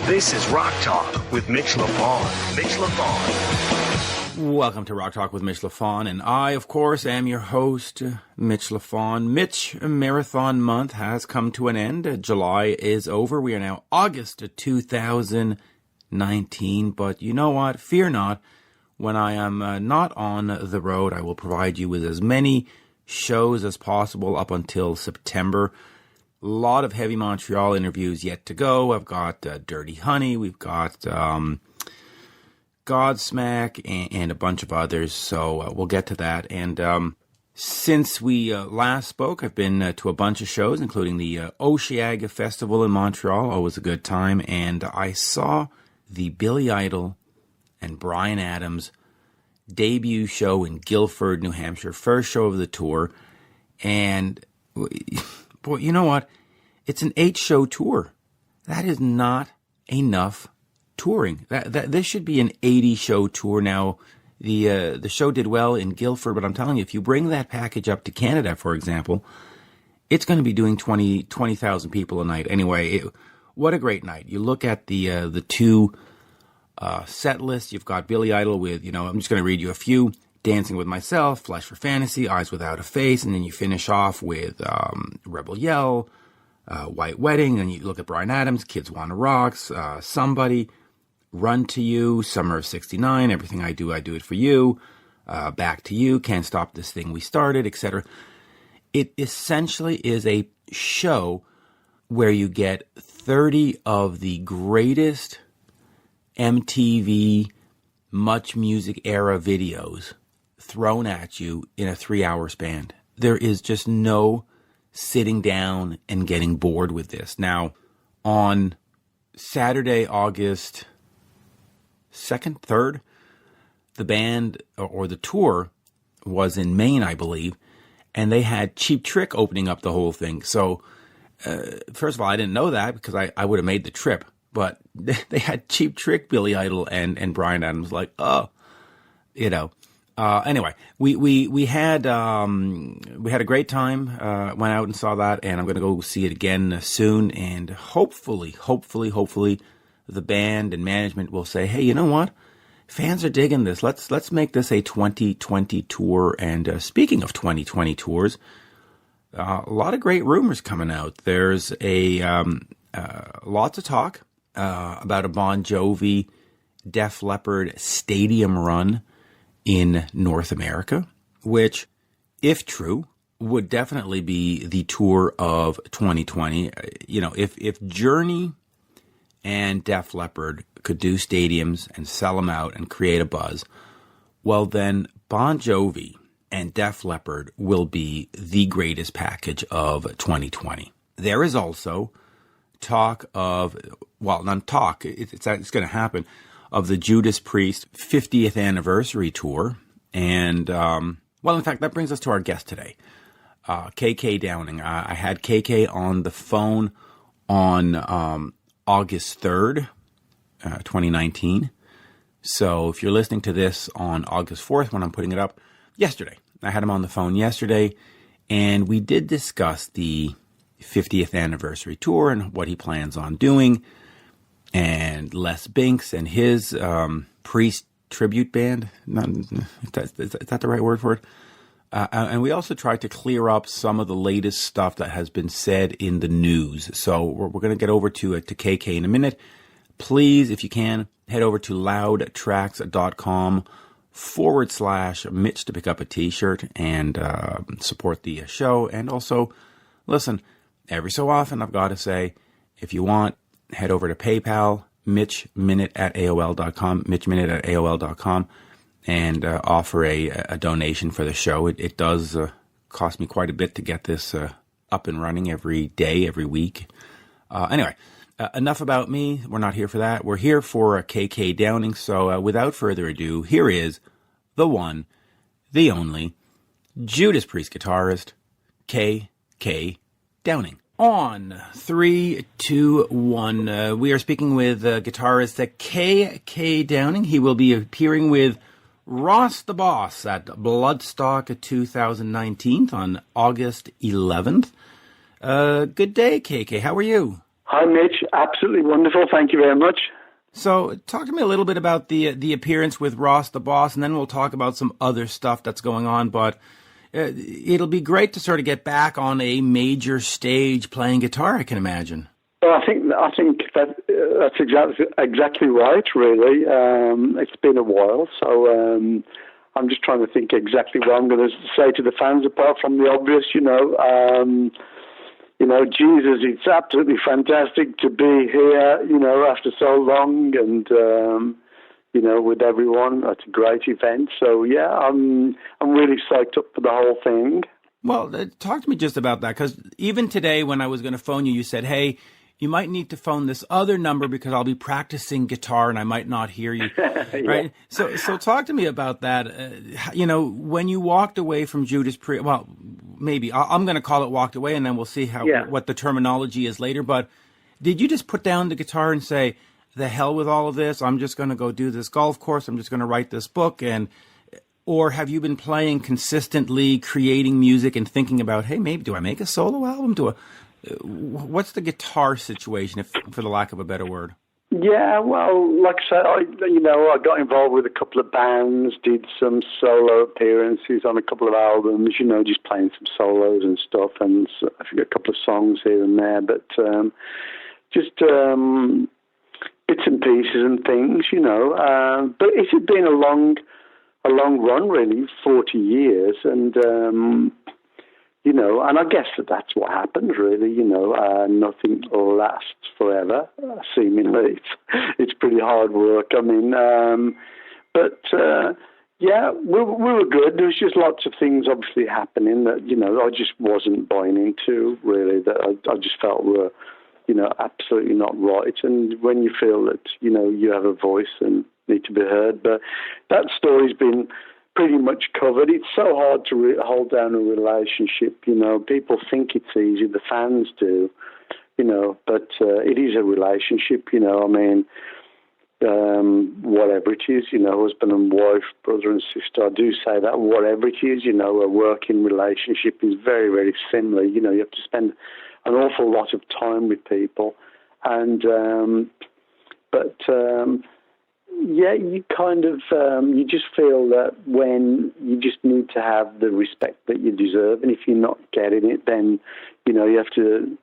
This is Rock Talk with Mitch Lafon. Mitch Lafon. Welcome to Rock Talk with Mitch Lafon, and I, of course, am your host, Mitch Lafon. Mitch, Marathon Month has come to an end. July is over. We are now August 2019, but you know what? Fear not. When I am not on the road, I will provide you with as many shows as possible up until September. A lot of heavy Montreal interviews yet to go. I've got Dirty Honey. We've got Godsmack and a bunch of others. So we'll get to that. And since we last spoke, I've been to a bunch of shows, including the Osheaga Festival in Montreal. Always a good time. And I saw the Billy Idol and Bryan Adams debut show in Guilford, New Hampshire. First show of the tour. And boy, you know what? It's an 8-show tour. That is not enough touring. This should be an 80-show tour. Now, the show did well in Guilford, but I'm telling you, if you bring that package up to Canada, for example, it's going to be doing 20,000 people a night. Anyway, what a great night. You look at the two set lists. You've got Billy Idol with, I'm just going to read you a few. Dancing with Myself, Flesh for Fantasy, Eyes Without a Face, and then you finish off with Rebel Yell, White Wedding, and you look at Bryan Adams, Kids Wanna Rocks, Somebody, Run to You, Summer of 69, Everything I Do It For You, Back to You, Can't Stop This Thing We Started, etc. It essentially is a show where you get 30 of the greatest MTV Much Music era videos thrown at you in a 3-hour span. There is just no sitting down and getting bored with this. Now, on Saturday, August 2nd, 3rd, the band or the tour was in Maine, I believe, and they had Cheap Trick opening up the whole thing. So, first of all, I didn't know that because I would have made the trip, but they had Cheap Trick, Billy Idol, and Bryan Adams. Like, anyway, we had a great time. Went out and saw that, and I'm going to go see it again soon. And hopefully, the band and management will say, "Hey, you know what? Fans are digging this. Let's make this a 2020 tour." And speaking of 2020 tours, a lot of great rumors coming out. There's lots of talk about a Bon Jovi, Def Leppard stadium run in North America, which, if true, would definitely be the tour of 2020. If Journey and Def Leppard could do stadiums and sell them out and create a buzz, well then Bon Jovi and Def Leppard will be the greatest package of 2020. There is also talk of, it's going to happen, of the Judas Priest 50th anniversary tour. And, in fact, that brings us to our guest today, KK Downing. I had KK on the phone on August 3rd, 2019. So if you're listening to this on August 4th, when I'm putting it up, yesterday, I had him on the phone yesterday, and we did discuss the 50th anniversary tour and what he plans on doing, and Les Binks and his Priest tribute band. Is that the right word for it? And we also tried to clear up some of the latest stuff that has been said in the news. So we're going to get over to KK in a minute. Please, if you can, head over to loudtracks.com/Mitch to pick up a t-shirt and support the show. And also, listen, every so often I've got to say, if you want, head over to PayPal, mitchminute@aol.com, mitchminute@aol.com, and offer a donation for the show. It does cost me quite a bit to get this up and running every day, every week. Anyway, enough about me. We're not here for that. We're here for KK Downing. So without further ado, here is the one, the only, Judas Priest guitarist, KK Downing. On 3, 2, 1, we are speaking with guitarist KK Downing. He will be appearing with Ross the Boss at Bloodstock 2019 on August 11th. Good day, KK. How are you? Hi, Mitch. Absolutely wonderful. Thank you very much. So talk to me a little bit about the appearance with Ross the Boss, and then we'll talk about some other stuff that's going on. But it'll be great to sort of get back on a major stage playing guitar, I can imagine. Well, I think that's exactly right. Really, it's been a while, so I'm just trying to think exactly what I'm going to say to the fans, apart from the obvious. Jesus, it's absolutely fantastic to be here. After so long, and with everyone, it's a great event. So yeah, I'm really psyched up for the whole thing. Well, talk to me just about that, because even today when I was going to phone you, you said, hey, you might need to phone this other number because I'll be practicing guitar and I might not hear you. Yeah. Right? So talk to me about that. When you walked away from Judas Priest, well, maybe I'm going to call it walked away, and then we'll see what the terminology is later. But did you just put down the guitar and say, the hell with all of this, I'm just going to go do this golf course, I'm just going to write this book? Or have you been playing consistently, creating music and thinking about, hey, maybe do I make a solo album? What's the guitar situation, for the lack of a better word? Yeah, well, like I said, I got involved with a couple of bands, did some solo appearances on a couple of albums, just playing some solos and stuff, and I think a couple of songs here and there, but just bits and pieces and things, but it had been a long run, really, 40 years, and and I guess that's what happens, really. Nothing lasts forever. Seemingly, it's pretty hard work. I mean, yeah, we were good. There was just lots of things obviously happening that I just wasn't buying into, really. That I just felt were absolutely not right. And when you feel that you have a voice and need to be heard, but that story's been pretty much covered. It's so hard to hold down a relationship. People think it's easy, the fans do, but it is a relationship. I mean, whatever it is, husband and wife, brother and sister. I do say that whatever it is, a working relationship is very, very similar. You have to spend an awful lot of time with people, and yeah, you kind of, you just feel that when you just need to have the respect that you deserve, and if you're not getting it, then, you have to,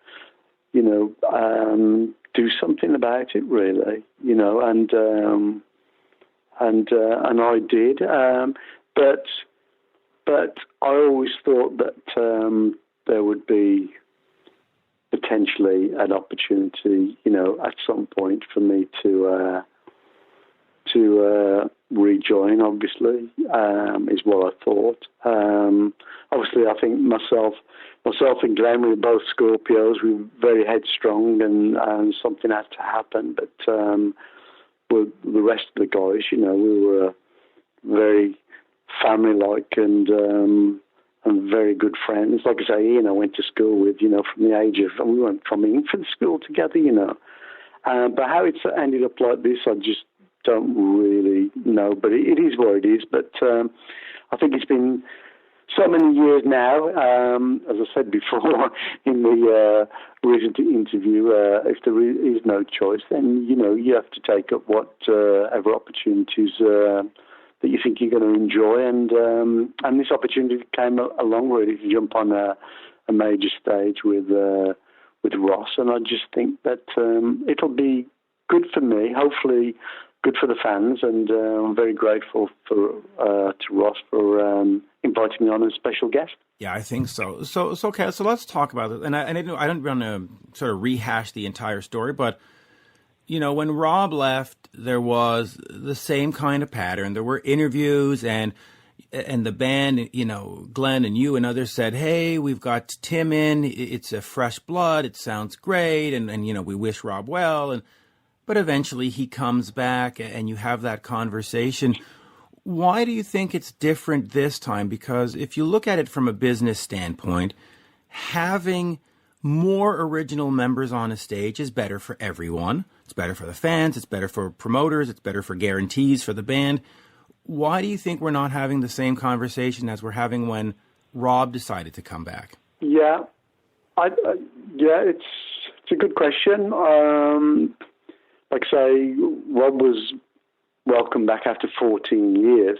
do something about it, really, and I did, but I always thought that there would be potentially an opportunity, at some point for me to rejoin, obviously, is what I thought. Obviously, I think myself and Glenn, we were both Scorpios. We were very headstrong, and something had to happen. But with the rest of the guys, we were very family-like and very good friends. Like I say, Ian, I went to school with, from the age of, we went from infant school together, But how it's ended up like this, I just don't really know, but it is what it is. But I think it's been so many years now, as I said before in the recent interview, if there is no choice, then, you have to take up whatever opportunities that you think you're going to enjoy. And this opportunity came along, really, to jump on a major stage with Ross. And I just think that it'll be good for me, hopefully good for the fans, and I'm very grateful to Ross for inviting me on as a special guest. Yeah, I think so. So okay. So let's talk about it. And I don't want to sort of rehash the entire story, but when Rob left, there was the same kind of pattern. There were interviews, and the band, Glenn and you and others said, "Hey, we've got Tim in. It's a fresh blood. It sounds great, and we wish Rob well." But eventually he comes back and you have that conversation. Why do you think it's different this time? Because if you look at it from a business standpoint, having more original members on a stage is better for everyone. It's better for the fans. It's better for promoters. It's better for guarantees for the band. Why do you think we're not having the same conversation as we're having when Rob decided to come back? Yeah, it's It's a good question. Like I say, Rob was welcome back after 14 years.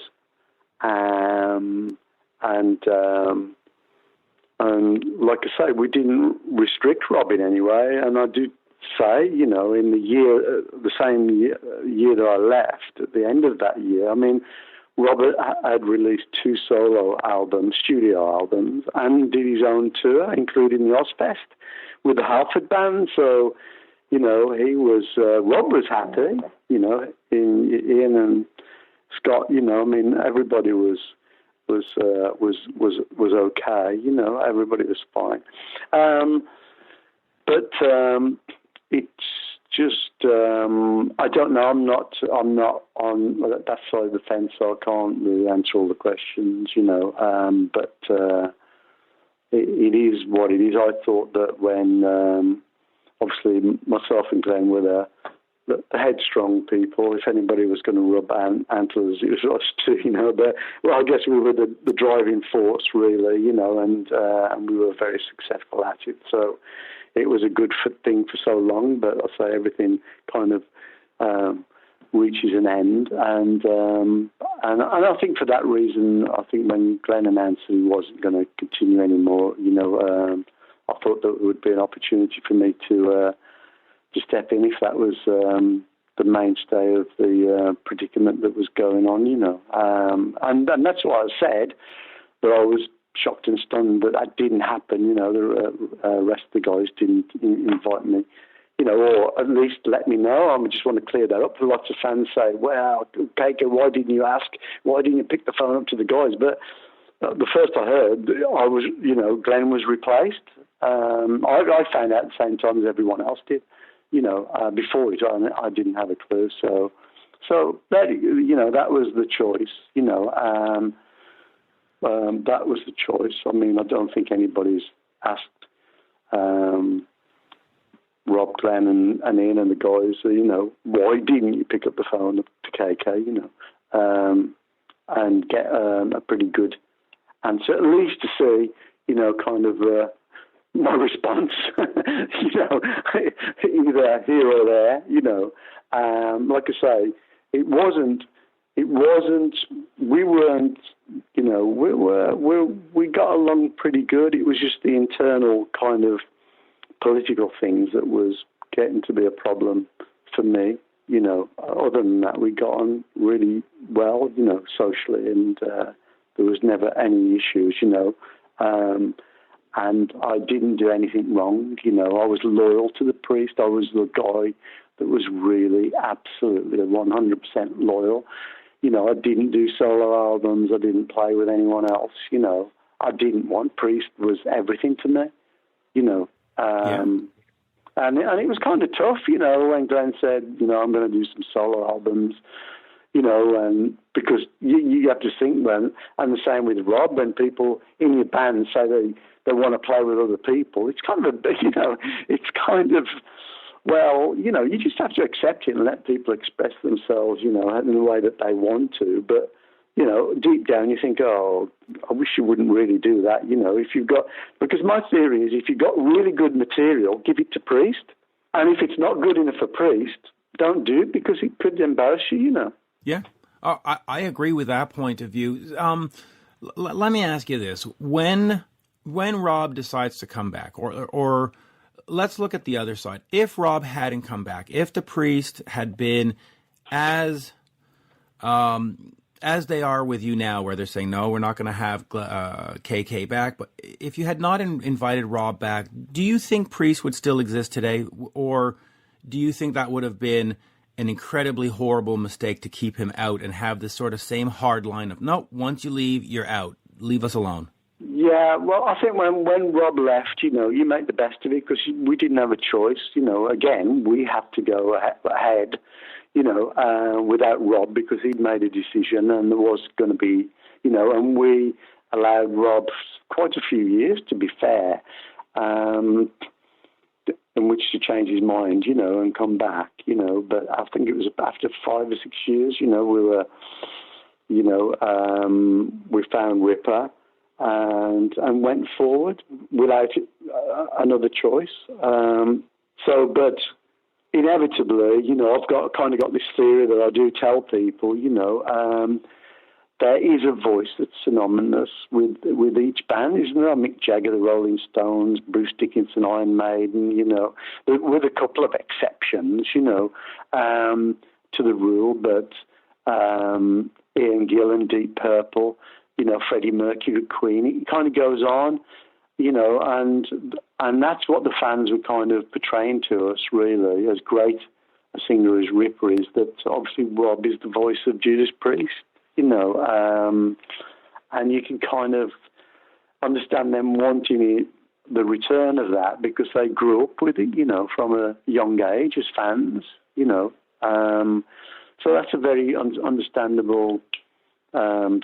And like I say, we didn't restrict Rob in any way. And I do say, in the same year that I left, at the end of that year, I mean, Robert had released 2 solo albums, studio albums, and did his own tour, including the Ozfest with the Halford Band. So, Rob was happy, Ian and Scott, everybody was okay, everybody was fine. But it's just, I don't know. I'm not on that side of the fence, so I can't really answer all the questions, but it is what it is. I thought that when, obviously myself and Glenn were the headstrong people, if anybody was going to rub antlers, it was us two, but I guess we were the driving force, really, and we were very successful at it. So it was a good thing for so long, but I say everything kind of reaches an end, and I think for that reason, I think when Glenn announced that he wasn't going to continue anymore, I thought that it would be an opportunity for me to step in if that was the mainstay of the predicament that was going on, and that's why I said that I was shocked and stunned that didn't happen. The rest of the guys didn't invite me, or at least let me know. I just want to clear that up. Lots of fans say, "Well, KK, why didn't you ask? Why didn't you pick the phone up to the guys?" But the first I heard, Glenn was replaced. I found out at the same time as everyone else did. Before it, I didn't have a clue. So that, that was the choice. That was the choice. I mean, I don't think anybody's asked Rob, Glenn, and Ian and the guys, why didn't you pick up the phone to KK, and get a pretty good answer, at least to see, kind of my response, either here or there, like I say, it wasn't, we weren't, we got along pretty good. It was just the internal kind of political things that was getting to be a problem for me, other than that, we got on really well, socially, and there was never any issues, and I didn't do anything wrong, I was loyal to the Priest. I was the guy that was really absolutely 100% loyal. I didn't do solo albums. I didn't play with anyone else. I didn't want Priest was everything to me. And it was kind of tough. When Glenn said, I'm going to do some solo albums. And because you have to think when, and the same with Rob, when people in your band say they want to play with other people, it's kind of it's kind of. Well, you just have to accept it and let people express themselves, in the way that they want to. But, deep down you think, oh, I wish you wouldn't really do that, if you've got, because my theory is if you've got really good material, give it to Priest. And if it's not good enough for Priest, don't do it because it could embarrass you, Yeah, I agree with that point of view. Let me ask you this. When Rob decides to come back, or let's look at the other side. If Rob hadn't come back, if the Priest had been as they are with you now, where they're saying, no, we're not going to have KK back, but if you had not invited Rob back, do you think Priest would still exist today? Or do you think that would have been an incredibly horrible mistake to keep him out and have this sort of same hard line of, no, once you leave, you're out. Leave us alone. Yeah, well, I think when Rob left, you make the best of it because we didn't have a choice. Again, we had to go ahead, without Rob because he'd made a decision and there was going to be, and we allowed Rob quite a few years, to be fair, in which to change his mind, and come back, But I think it was after 5 or 6 years, we were, we found Ripper. And went forward without another choice. So, but inevitably, I've got this theory that I do tell people, there is a voice that's synonymous with each band, isn't there? Mick Jagger, the Rolling Stones, Bruce Dickinson, Iron Maiden, with a couple of exceptions, to the rule, but Ian Gillan, Deep Purple, Freddie Mercury, Queen. It kind of goes on, and that's what the fans were kind of portraying to us, really, as great a singer as Ripper is, that obviously Rob is the voice of Judas Priest. And you can kind of understand them wanting the return of that because they grew up with it, from a young age as fans, so that's a very understandable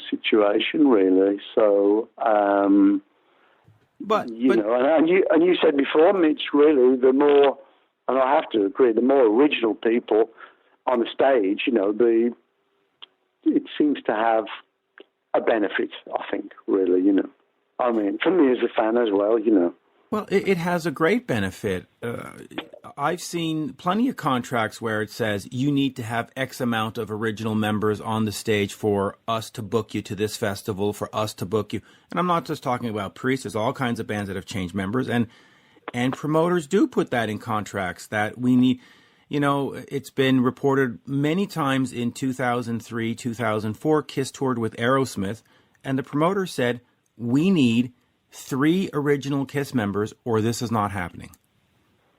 situation, really. So, but and you said before, Mitch, really, the more, and I have to agree, the more original people on the stage, it seems to have a benefit, I think, really, I mean, for me as a fan as well, Well, it has a great benefit. I've seen plenty of contracts where it says you need to have X amount of original members on the stage for us to book you to this festival, for us to book you. And I'm not just talking about Priest. There's all kinds of bands that have changed members. And promoters do put that in contracts that we need. It's been reported many times in 2003, 2004, Kiss toured with Aerosmith, and the promoter said, we need 3 original Kiss members or this is not happening.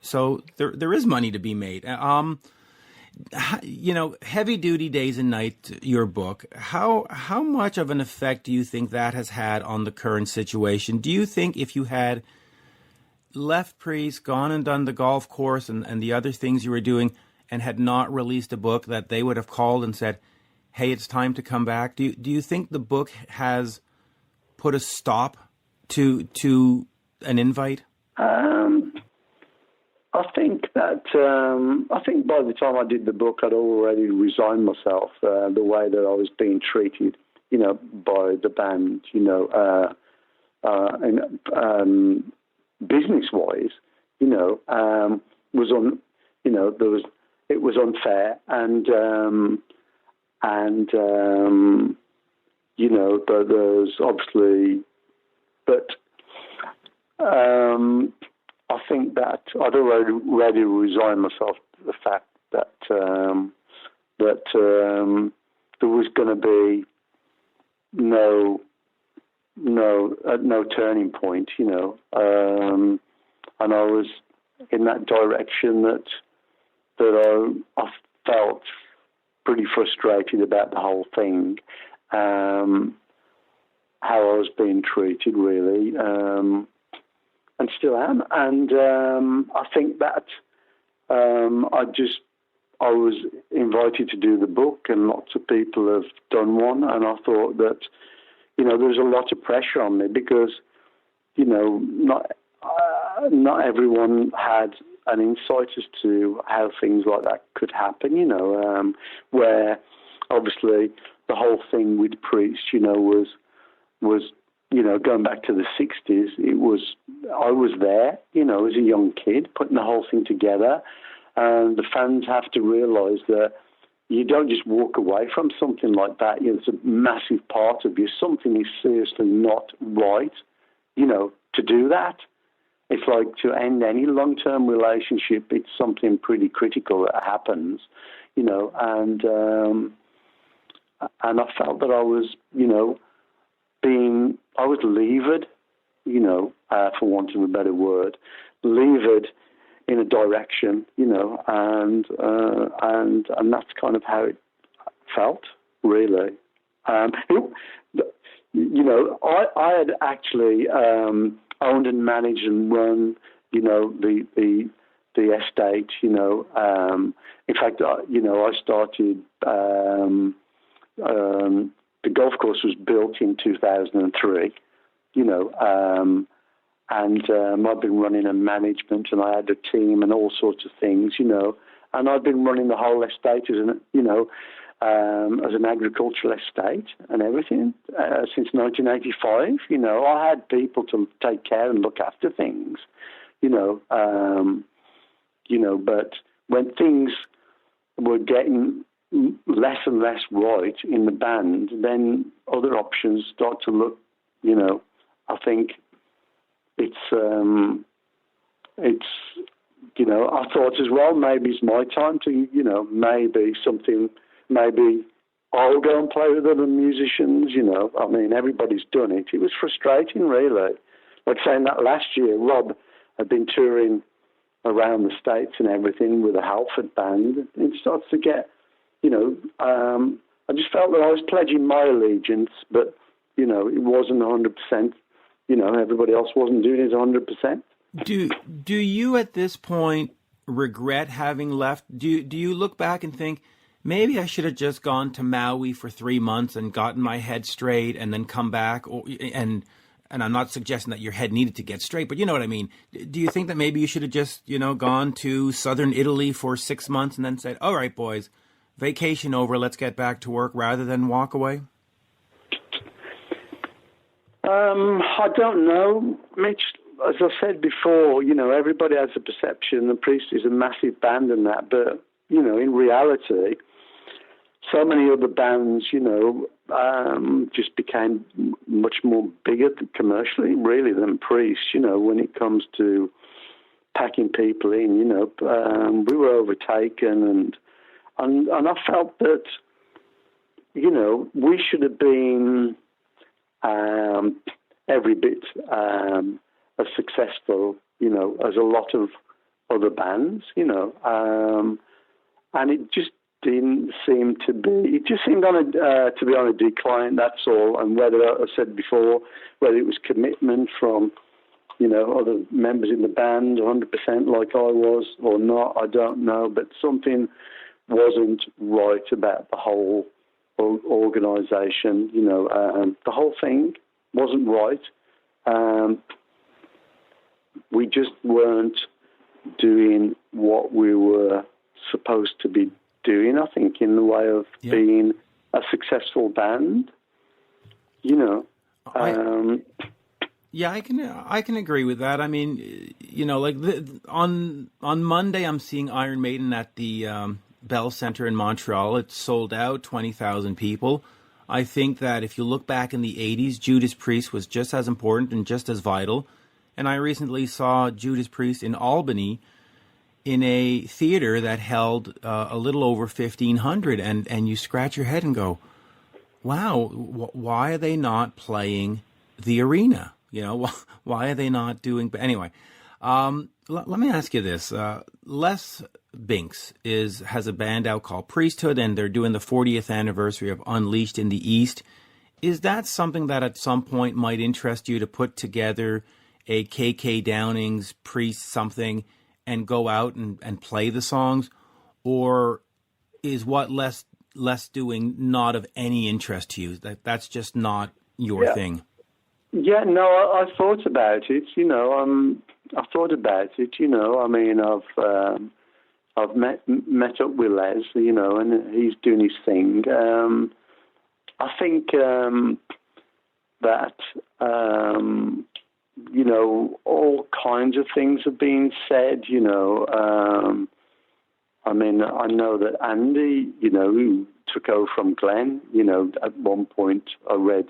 So there is money to be made. Heavy Duty Days and Nights, your book, how much of an effect do you think that has had on the current situation? Do you think if you had left Priest, gone and done the golf course and the other things you were doing and had not released a book, that they would have called and said, hey, it's time to come back? Do you think the book has put a stop to an invite? I think that by the time I did the book, I'd already resigned myself the way that I was being treated, by the band, business-wise, it was unfair, and there's obviously, but I think that I'd already resigned myself to the fact that there was going to be no turning point, and I was in that direction that I felt pretty frustrated about the whole thing, how I was being treated, really, and still am. And I think that I was invited to do the book, and lots of people have done one, and I thought that, there was a lot of pressure on me because, not everyone had an insight as to how things like that could happen, where obviously the whole thing with Priest, was going back to the 60s, I was there, as a young kid, putting the whole thing together, and the fans have to realise that you don't just walk away from something like that. It's a massive part of you. Something is seriously not right, to do that. It's like to end any long-term relationship, it's something pretty critical that happens, and I felt that I was, I was levered, for want of a better word, levered in a direction, and that's kind of how it felt, really. I had actually owned and managed and run, the estate, in fact, I started, the golf course was built in 2003, and I've been running a management, and I had a team and all sorts of things, and I've been running the whole estate as an agricultural estate and everything since 1985. I had people to take care and look after things, but when things were getting less and less right in the band, then other options start to look, I think it's I thought as well, maybe it's my time to, maybe I'll go and play with other musicians, I mean, everybody's done it. It was frustrating, really. Like saying that last year, Rob had been touring around the States and everything with a Halford band. It starts to get, I just felt that I was pledging my allegiance, but, it wasn't 100%. Everybody else wasn't doing it 100%. Do you at this point regret having left? Do you look back and think, maybe I should have just gone to Maui for 3 months and gotten my head straight and then come back? And I'm not suggesting that your head needed to get straight, but you know what I mean. Do you think that maybe you should have just, gone to southern Italy for 6 months and then said, all right, boys, vacation over, let's get back to work, rather than walk away? I don't know, Mitch. As I said before, everybody has a perception. The Priest is a massive band and that, but, in reality, so many other bands, just became much more bigger commercially, really, than Priest, when it comes to packing people in, we were overtaken and I felt that, we should have been every bit as successful, as a lot of other bands, and it just didn't seem to be. It just seemed to be on a decline. That's all. And whether I said before, whether it was commitment from, other members in the band, 100% like I was, or not, I don't know. But something wasn't right about the whole organisation. The whole thing wasn't right. We just weren't doing what we were supposed to be doing, I think, in the way of being a successful band. I can agree with that. I mean, like on Monday, I'm seeing Iron Maiden at the Bell Centre in Montreal. It's sold out, 20,000 people. I think that if you look back in the 80s, Judas Priest was just as important and just as vital. And I recently saw Judas Priest in Albany in a theater that held a little over 1,500. And you scratch your head and go, wow, why are they not playing the arena? Why are they not doing... But anyway, let me ask you this. Les Binks has a band out called Priesthood, and they're doing the 40th anniversary of Unleashed in the East. Is that something that at some point might interest you, to put together a KK Downing's Priest something and go out and play the songs? Or is what Les doing not of any interest to you? That's just not your thing? Yeah, no, I thought about it, I thought about it, I mean, I've met up with Les, and he's doing his thing. I think that, all kinds of things have been said, I mean, I know that Andy, who took over from Glenn, at one point I read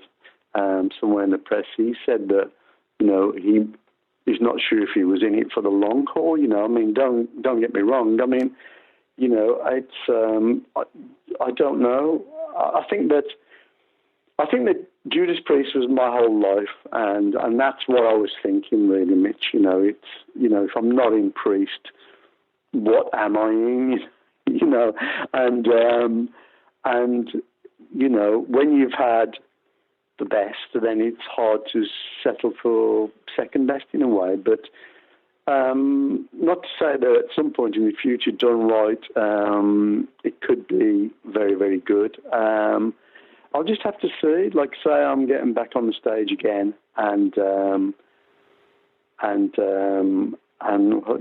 somewhere in the press, he said that, he's not sure if he was in it for the long haul, I mean, don't get me wrong. I mean, it's, I don't know. I think that Judas Priest was my whole life, and that's what I was thinking, really, Mitch. It's, if I'm not in Priest, what am I in? And when you've had the best, then it's hard to settle for second best in a way. But not to say that at some point in the future, done right, it could be very, very good. I'll just have to see. Like, say I'm getting back on the stage again, and I'll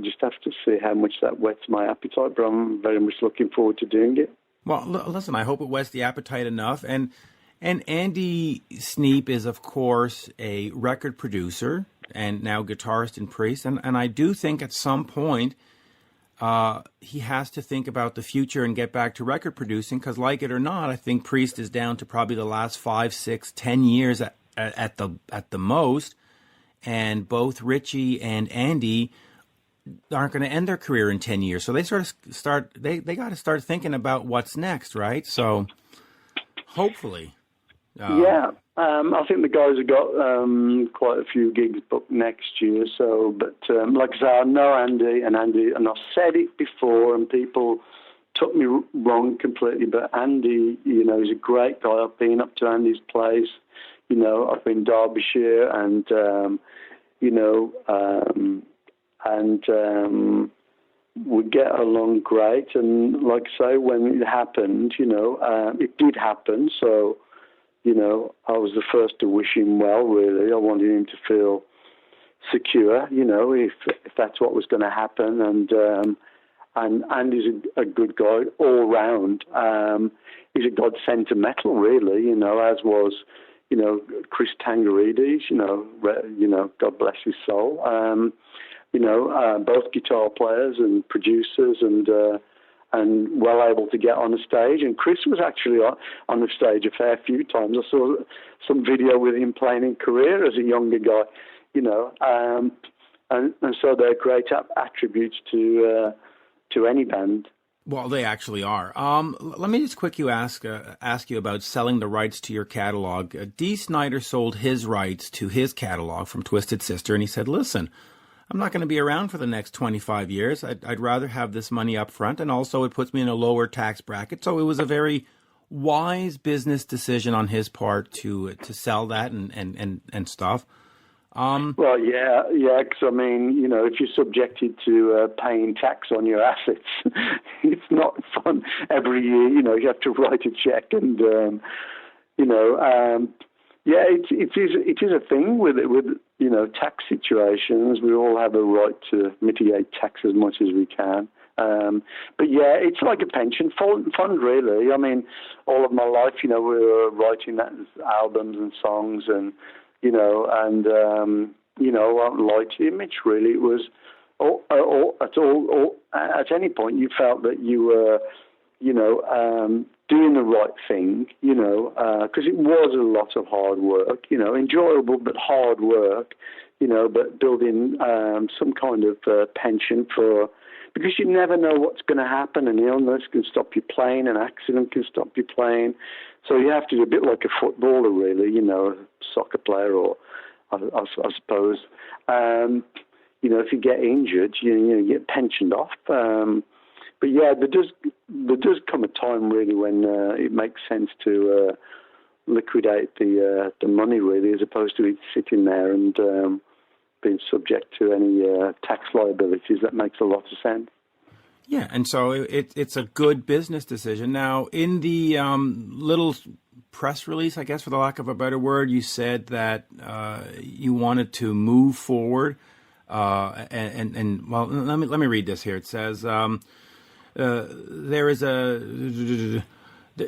just have to see how much that whets my appetite. But I'm very much looking forward to doing it. Well, listen, I hope it whets the appetite enough. And Andy Sneap is, of course, a record producer and now guitarist in Priest. And I do think at some point he has to think about the future and get back to record producing, because like it or not, I think Priest is down to probably the last 5, 6, 10 years at the most, and both Richie and Andy aren't going to end their career in 10 years. So they they got to start thinking about what's next, right? So hopefully. I think the guys have got quite a few gigs booked next year. So, but like I say, I know Andy, and I've said it before, and people took me wrong completely. But Andy, you know, he's a great guy. I've been up to Andy's place. You know, I've been Derbyshire, and we get along great. And like I say, when it happened, you know, it did happen. So, you know, I was the first to wish him well, really. I wanted him to feel secure, you know, if that's what was going to happen. And Andy's a good guy all round. He's a godsend to metal, really, you know, as was, you know, Chris Tangarides, you know, God bless his soul. Both guitar players and producers, and well able to get on the stage. And Chris was actually on the stage a fair few times. I saw some video with him playing in Korea as a younger guy, you know. And so they're great attributes to any band. Well, they actually are. Let me just quickly ask you about selling the rights to your catalog. Dee Snider sold his rights to his catalog from Twisted Sister, and he said, listen, I'm not going to be around for the next 25 years. I'd rather have this money up front, and also it puts me in a lower tax bracket. So it was a very wise business decision on his part to sell that and stuff. Well, yeah, because I mean, you know, if you're subjected to paying tax on your assets, it's not fun every year. You know, you have to write a check, and it is a thing with you know, tax situations. We all have a right to mitigate tax as much as we can. But yeah, it's like a pension fund, really. I mean, all of my life, you know, we were writing albums and songs, and you know, I won't lie to you, Mitch, really. It was at any point you felt that you were, you know, doing the right thing, you know, because it was a lot of hard work, you know, enjoyable but hard work, you know, but building some kind of pension because you never know what's going to happen. An illness can stop you playing, an accident can stop you playing. So you have to do a bit like a footballer, really, you know, a soccer player, or I suppose. You know, if you get injured, you get pensioned off. But yeah, there does come a time, really, when it makes sense to liquidate the money, really, as opposed to it sitting there and being subject to any tax liabilities. That makes a lot of sense. Yeah, and so it's a good business decision. Now, in the little press release, I guess, for the lack of a better word, you said that you wanted to move forward. And well, let me read this here. It says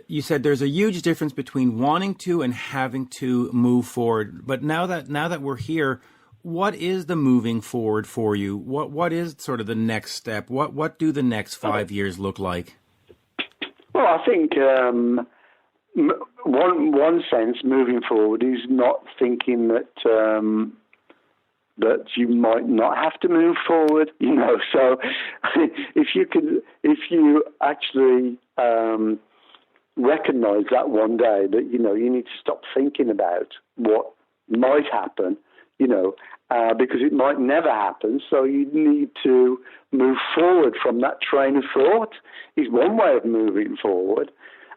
you said there's a huge difference between wanting to and having to move forward. But now that we're here, what is the moving forward for you? What is sort of the next step? What do the next 5 years look like? Well, I think one sense moving forward is not thinking that you might not have to move forward. You know, so if you actually recognize that one day that, you know, you need to stop thinking about what might happen, you know, because it might never happen. So you need to move forward from that train of thought is one way of moving forward.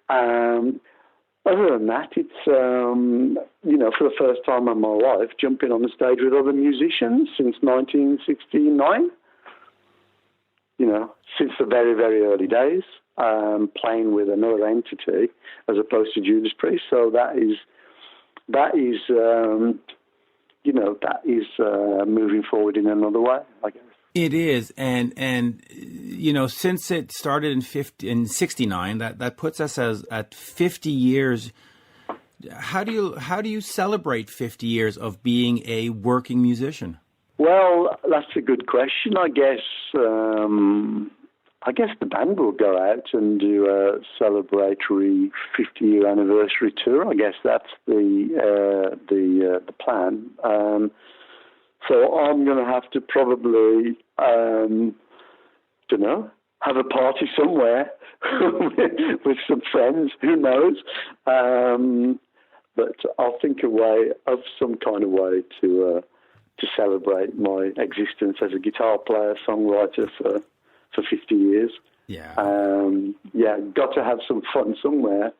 Other than that, it's, you know, for the first time in my life, jumping on the stage with other musicians since 1969. You know, since the very, very early days, playing with another entity as opposed to Judas Priest. So that is moving forward in another way, I guess. It is, and you know, since it started in 69, that puts us at 50 years. How do you celebrate 50 years of being a working musician? Well, that's a good question. I guess I guess the band will go out and do a celebratory 50-year anniversary tour. I guess that's the plan. So I'm going to have to probably, don't know, have a party somewhere with some friends. Who knows? But I'll think of some kind of way to celebrate my existence as a guitar player, songwriter for 50 years. Yeah. Got to have some fun somewhere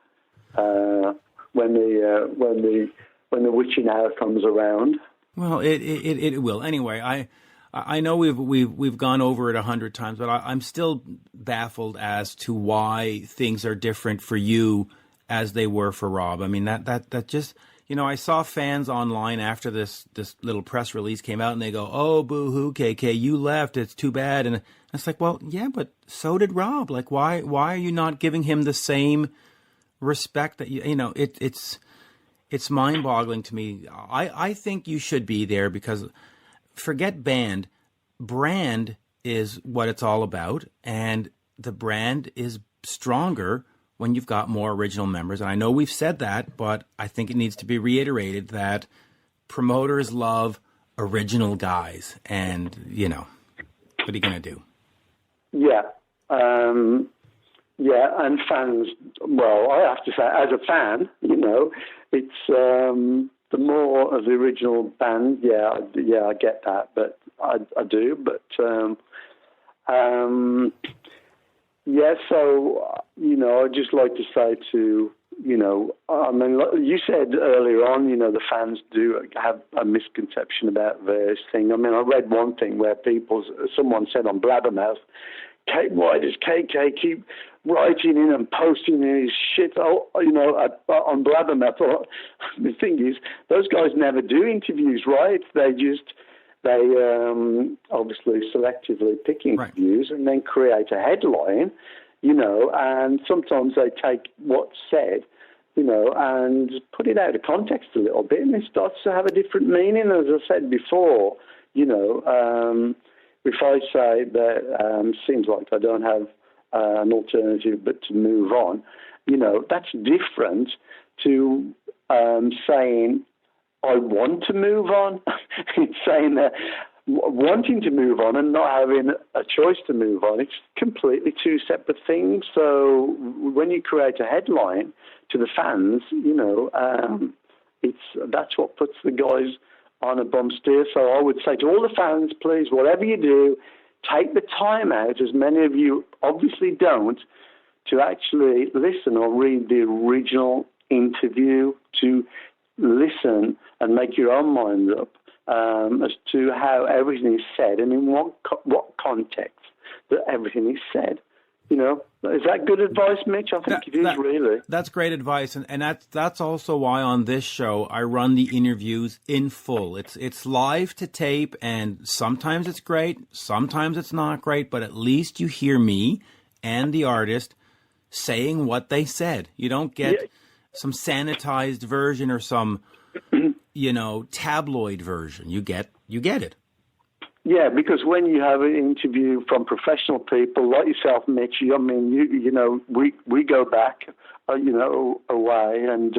when the witching hour comes around. Well, it will. Anyway, I know we've gone over it 100 times, but I'm still baffled as to why things are different for you as they were for Rob. I mean, that just, I saw fans online after this little press release came out, and they go, "Oh, boo-hoo, KK, you left. It's too bad." And it's like, well, yeah, but so did Rob. Like, why are you not giving him the same respect that it's mind-boggling to me. I think you should be there because forget band. Brand is what it's all about, and the brand is stronger when you've got more original members. And I know we've said that, but I think it needs to be reiterated that promoters love original guys. And, what are you going to do? Yeah. And fans, well, I have to say, as a fan, it's the more of the original band, I get that, but I do. But, so, I'd just like to say to, I mean, you said earlier on, the fans do have a misconception about various things. I mean, I read one thing where someone said on Blabbermouth, why does KK keep writing in and posting his shit, on Blabbermouth? The thing is, those guys never do interviews, right? They obviously selectively pick interviews and then create a headline, and sometimes they take what's said, and put it out of context a little bit, and it starts to have a different meaning. As I said before, if I say that seems like I don't have an alternative but to move on, that's different to saying I want to move on. It's saying that wanting to move on and not having a choice to move on, it's completely two separate things. So when you create a headline to the fans, that's what puts the guys on a bum steer. So I would say to all the fans, please, whatever you do, take the time out, as many of you obviously don't, to actually listen or read the original interview, to listen and make your own mind up as to how everything is said and in what context that everything is said. Is that good advice, Mitch? I think it is, really. That's great advice, and that's also why on this show I run the interviews in full. It's live to tape, and sometimes it's great, sometimes it's not great, but at least you hear me and the artist saying what they said. You don't get some sanitized version or some, tabloid version. You get it. Yeah, because when you have an interview from professional people like yourself, Mitch, I mean, we go back, away, and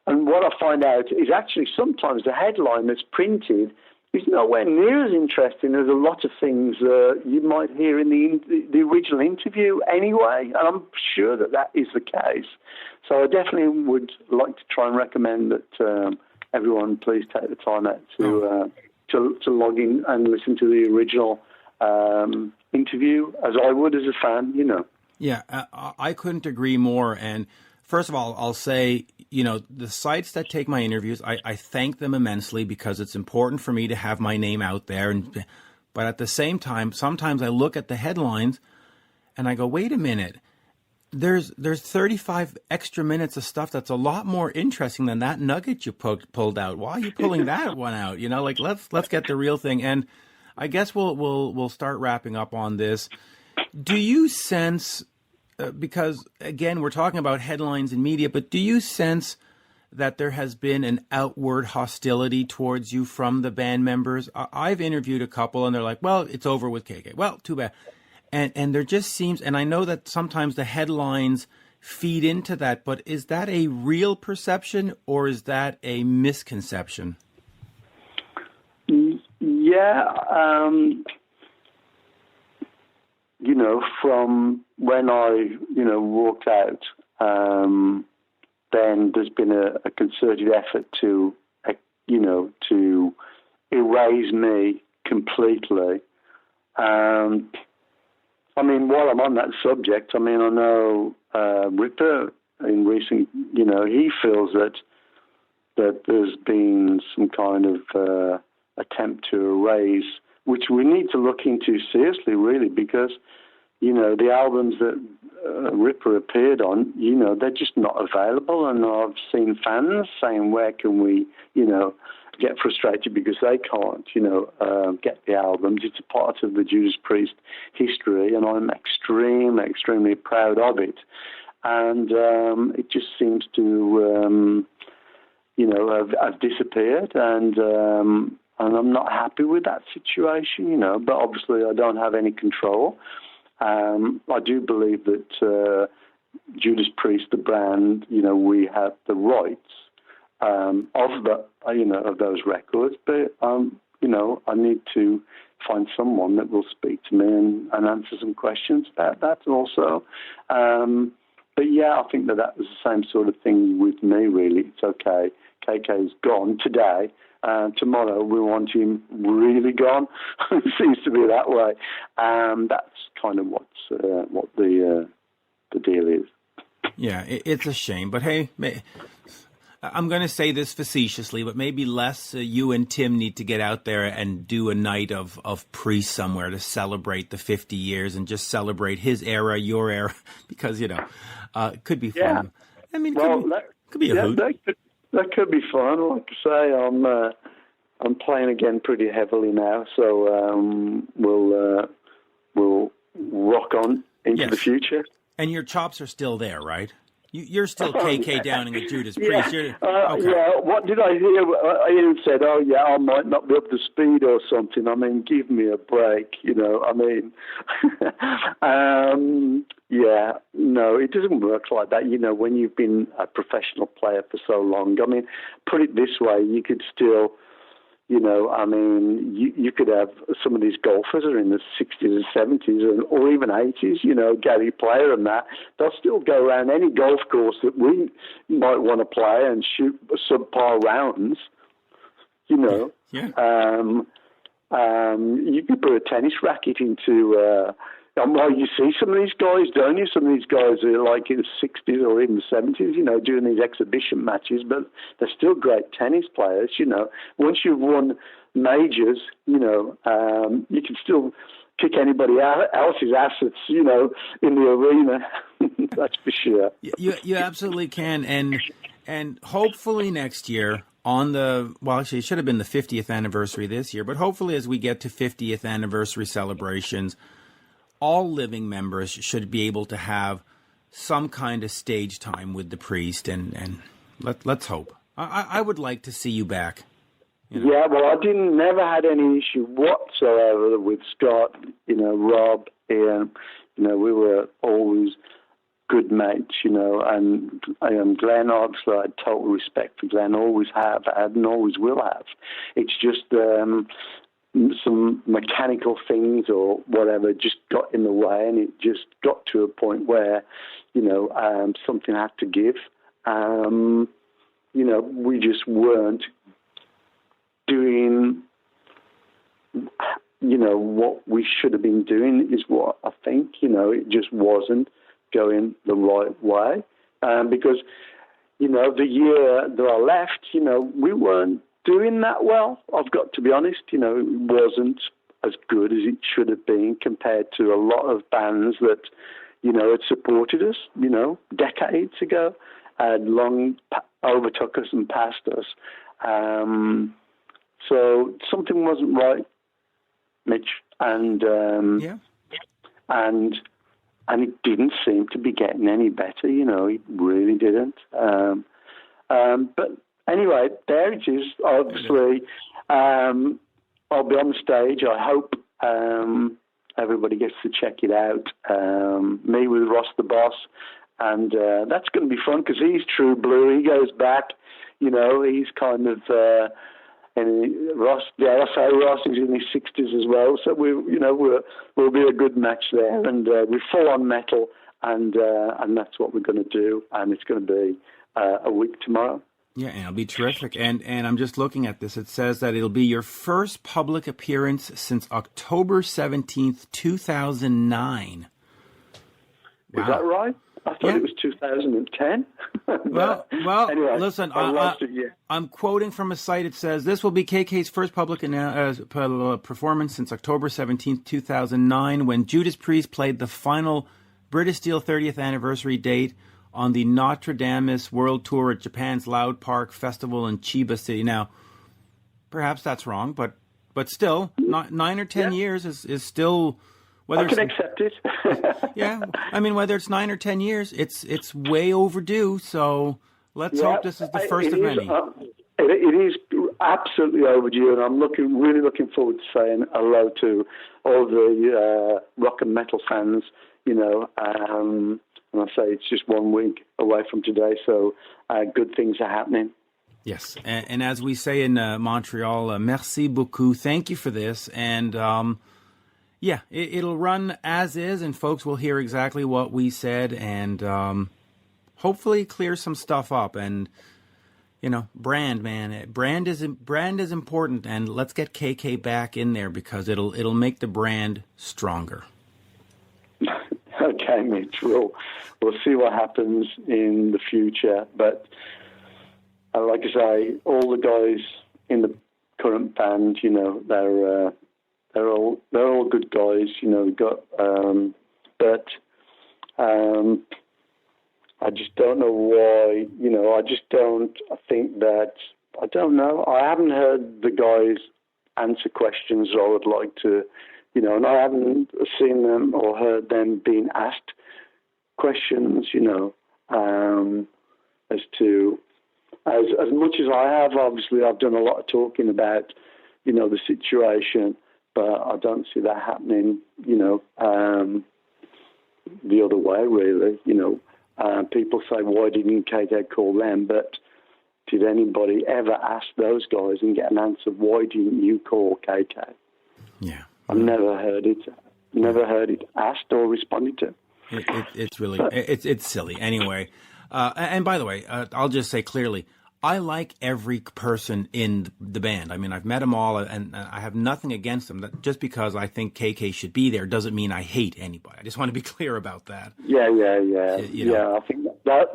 what I find out is actually sometimes the headline that's printed is nowhere near as interesting as a lot of things you might hear in the original interview anyway, and I'm sure that is the case. So I definitely would like to try and recommend that everyone please take the time out to log in and listen to the original interview, as I would as a fan, Yeah, I couldn't agree more. And first of all, I'll say, the sites that take my interviews, I thank them immensely because it's important for me to have my name out there. But at the same time, sometimes I look at the headlines and I go, wait a minute. There's 35 extra minutes of stuff that's a lot more interesting than that nugget you pulled out. Why are you pulling that one out? Let's get the real thing. And I guess we'll start wrapping up on this. Do you sense, because again we're talking about headlines and media, but do you sense that there has been an outward hostility towards you from the band members? I've interviewed a couple, and they're like, well, it's over with KK. Well, too bad. And there just seems, and I know that sometimes the headlines feed into that, but is that a real perception or is that a misconception? Yeah, from when I, walked out, then there's been a concerted effort to erase me completely. While I'm on that subject, I know Ripper in recent, he feels that there's been some kind of attempt to erase, which we need to look into seriously, really, because, the albums that Ripper appeared on, they're just not available. And I've seen fans saying, where can we, get frustrated because they can't, get the albums. It's a part of the Judas Priest history, and I'm extremely, extremely proud of it. And it just seems to, have disappeared, and I'm not happy with that situation, but obviously I don't have any control. I do believe that Judas Priest, the brand, we have the rights of those records, but I need to find someone that will speak to me and answer some questions about that also. But yeah, I think that was the same sort of thing with me, really. It's okay. KK's gone today. Tomorrow we want him really gone. It seems to be that way. That's kind of what the deal is. Yeah, it's a shame. But hey, I'm going to say this facetiously, but maybe Les, you and Tim need to get out there and do a night of Priest somewhere to celebrate the 50 years and just celebrate his era, your era, because, it could be fun. Yeah. Could be a hoot. That could be fun. Like I say, I'm playing again pretty heavily now, so we'll rock on into the future. And your chops are still there, right? You're still KK Downing at Judas Priest. Yeah. Okay. Yeah. What did I hear? Ian said, I might not be up to speed or something. Give me a break, yeah, no, it doesn't work like that. When you've been a professional player for so long, put it this way, you could still, you could have some of these golfers are in the 60s and 70s or even 80s, Gary Player and that. They'll still go around any golf course that we might want to play and shoot subpar rounds, Yeah. You could put a tennis racket into... you see some of these guys, don't you? Some of these guys are like in the 60s or even the 70s, doing these exhibition matches, but they're still great tennis players, Once you've won majors, you can still kick anybody else's assets, in the arena. That's for sure. You absolutely can. And hopefully next year actually it should have been the 50th anniversary this year, but hopefully as we get to 50th anniversary celebrations, all living members should be able to have some kind of stage time with the Priest, and let's hope. I would like to see you back. Yeah, well, I never had any issue whatsoever with Scott, Rob, Ian. We were always good mates, and Glenn, obviously, I had total respect for Glenn, always have had and always will have. It's just some mechanical things or whatever just got in the way, and it just got to a point where, something had to give. We just weren't doing, what we should have been doing is what I think, it just wasn't going the right way. Because, the year that I left, we weren't doing that well. I've got to be honest, it wasn't as good as it should have been compared to a lot of bands that, had supported us, decades ago, had long overtook us and passed us. So something wasn't right, Mitch, and it didn't seem to be getting any better. It really didn't. But anyway, there it is. Obviously, I'll be on the stage. I hope everybody gets to check it out. Me with Ross the Boss. And that's going to be fun because he's true blue. He goes back, he's kind of, and Ross, I say Ross is in his 60s as well. So we'll be a good match there. And we're full on metal, and that's what we're going to do. And it's going to be a week tomorrow. Yeah, and it'll be terrific. And I'm just looking at this. It says that it'll be your first public appearance since October 17th, 2009. Wow. Is that right? I thought it was 2010. Well, anyway, listen, I'm quoting from a site. It says, this will be KK's first public performance since October 17th, 2009, when Judas Priest played the final British Steel 30th anniversary date on the Notre Dame World Tour at Japan's Loud Park Festival in Chiba City. Now, perhaps that's wrong, but still, 9 or 10 years is still... I can accept it. Yeah, I mean, whether it's 9 or 10 years, it's way overdue. So let's hope this is the first of many. It is absolutely overdue, and I'm really looking forward to saying hello to all the rock and metal fans. And I say it's just 1 week away from today, so good things are happening. Yes, and as we say in Montreal, merci beaucoup. Thank you for this, and. Yeah, it'll run as is, and folks will hear exactly what we said, and hopefully clear some stuff up. And brand, man, brand is important, and let's get KK back in there because it'll make the brand stronger. Okay, Mitch, we'll see what happens in the future, but like I say, all the guys in the current band, they're all good guys, but I just don't know why, I don't know. I haven't heard the guys answer questions I would like to, and I haven't seen them or heard them being asked questions, as to, as much as I have, obviously I've done a lot of talking about, the situation. But I don't see that happening, the other way, really. People say, why didn't KK call them? But did anybody ever ask those guys and get an answer, why didn't you call KK? Yeah. I've never heard it asked or responded to. It's really, it's silly. Anyway, and by the way, I'll just say clearly, I like every person in the band. I mean, I've met them all, and I have nothing against them. Just because I think KK should be there doesn't mean I hate anybody. I just want to be clear about that. Yeah. I think that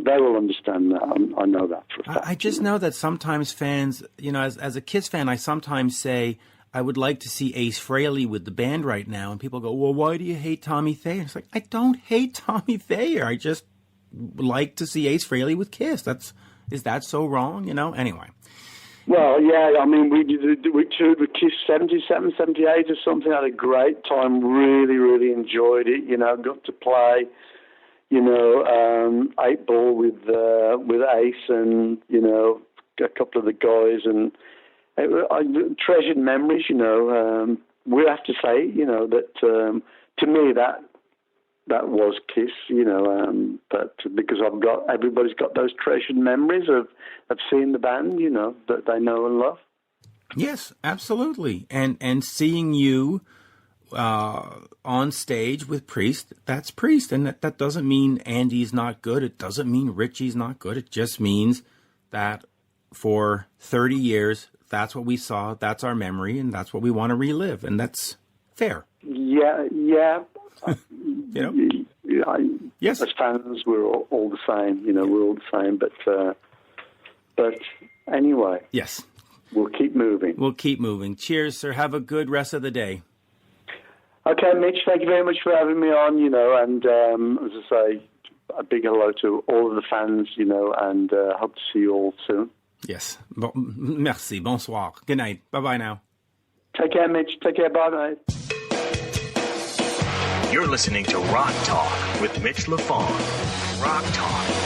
they will understand that. I know that for a fact. I just know that sometimes fans, as a Kiss fan, I sometimes say, I would like to see Ace Frehley with the band right now. And people go, well, why do you hate Tommy Thayer? It's like, I don't hate Tommy Thayer. I just like to see Ace Frehley with Kiss. Is that so wrong? Anyway. Well, yeah, I mean, we toured with Kiss 77, 78 or something. Had a great time. Really, really enjoyed it. Got to play, 8 ball with Ace and, a couple of the guys. And I treasured memories, we have to say, that to me that was Kiss, but because everybody's got those treasured memories of seeing the band, that they know and love. Yes, absolutely. And seeing you on stage with Priest, that's Priest. And that doesn't mean Andy's not good. It doesn't mean Richie's not good. It just means that for 30 years, that's what we saw, that's our memory, and that's what we want to relive. And that's fair. Yeah. Yes. As fans, we're all the same. We're all the same. But anyway. Yes. We'll keep moving. Cheers, sir. Have a good rest of the day. Okay, Mitch. Thank you very much for having me on. And as I say, a big hello to all of the fans. And hope to see you all soon. Yes. Merci. Bonsoir. Good night. Bye bye now. Take care, Mitch. Take care. Bye, mate. You're listening to Rock Talk with Mitch Lafon. Rock Talk.